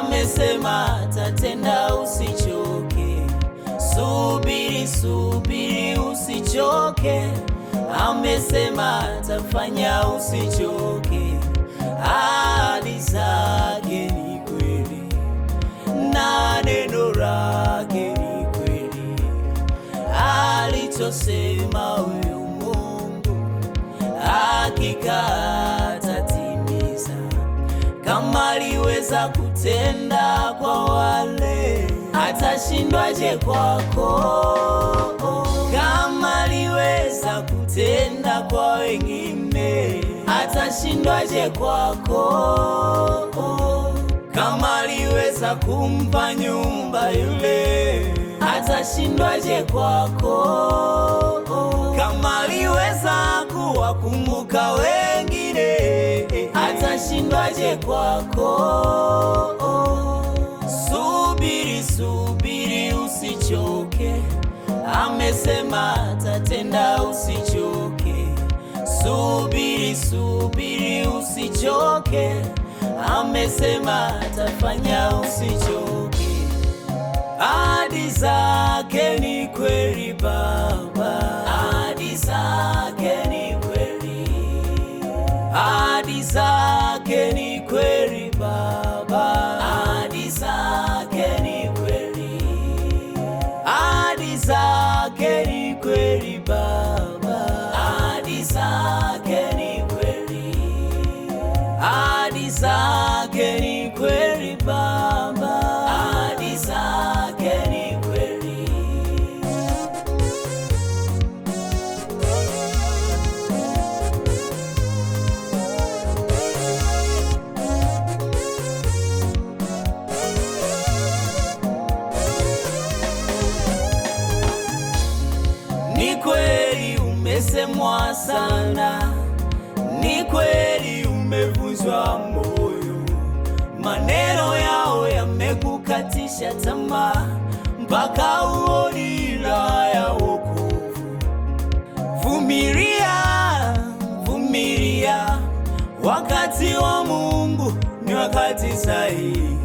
amesema atatenda, usichoke. Subiri, subiri, usichoke. Amesema atafanya, usichoke. Ahadi zake ni kweli na neno lake ni kweli. Alichosema huyu Mungu hakika atatimiza. Kama aliweza kutenda kwa wale, atashindwaje kwako? Kama aliweza kutenda kwa wengine, atashindwaje kwako? Kama aliweza kumpa nyumba yule, atashindwaje kwako? Kama aliweza kuwakumbuka wengine, atashindwaje kwako? Subiri, subiri, usichoke. Amesema atatenda, usichoke. Subiri, subiri, usichoke. Amesema atafanya, usichoke. Ahadi zake ni kweli Baba, ahadi zake ni kweli. Ahadi zake ni kweli Baba, ahadi zake ni kweli. Ahadi zake ni kweli Baba, ahadi zake ni kweli. Ahadi zake ni kweli Baba, ahadi zake ni kweli. Ni kweli umesemwa sana, ni kweli umevunjwa moyo. Maneno yao yamekukatisha tamaa, mpaka uoni raha ya wokovu. Vumilia, vumilia, wakati wa Mungu ni wakati sahihi.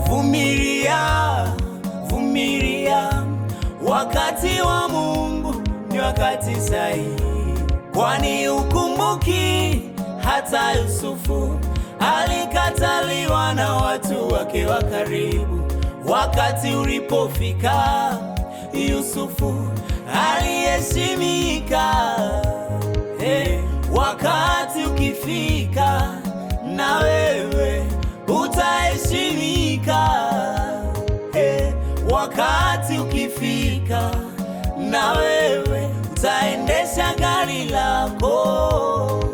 Vumilia, vumilia, wakati wa Mungu ni wakati sahihi. Kwani ukumbuki hata Yusufu alikataliwa na watu wake wa karibu. Wakati ulipofika, Yusufu aliheshimika. Wakati ukifika, na wewe utaheshimika. Wakati ukifika, na wewe utaendesha gari lako.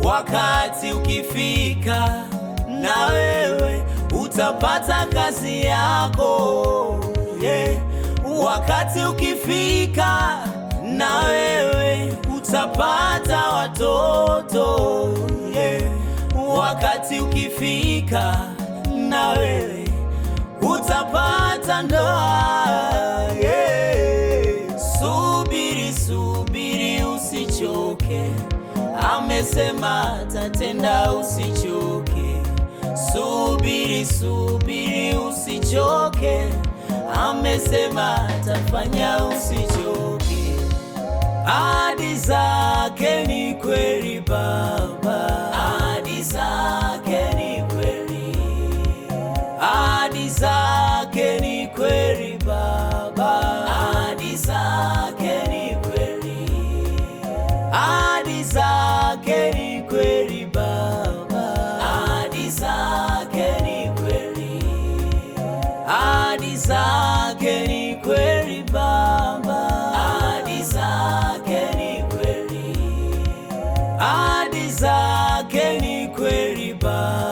Wakati ukifika, na wewe utapata kazi yako. Wakati ukifika, na wewe utapata watoto. Wakati ukifika, na wewe utapata ndoa. Subiri, subiri, usichoke. Amesema atatenda, usichoke. Subiri, subiri, usichoke. Amesema atafanya, usichoke. Ahadi zake ni kweli Baba, ahadi zake ni kweli. Ahadi zake ni kweli Baba, ahadi zake ni kweli. Ahadi zake ni kweli Baba, ahadi zake ni kweli. Ahadi zake ni kweli Baba, ahadi zake ni kweli. Ahadi zake ni kweli Baba.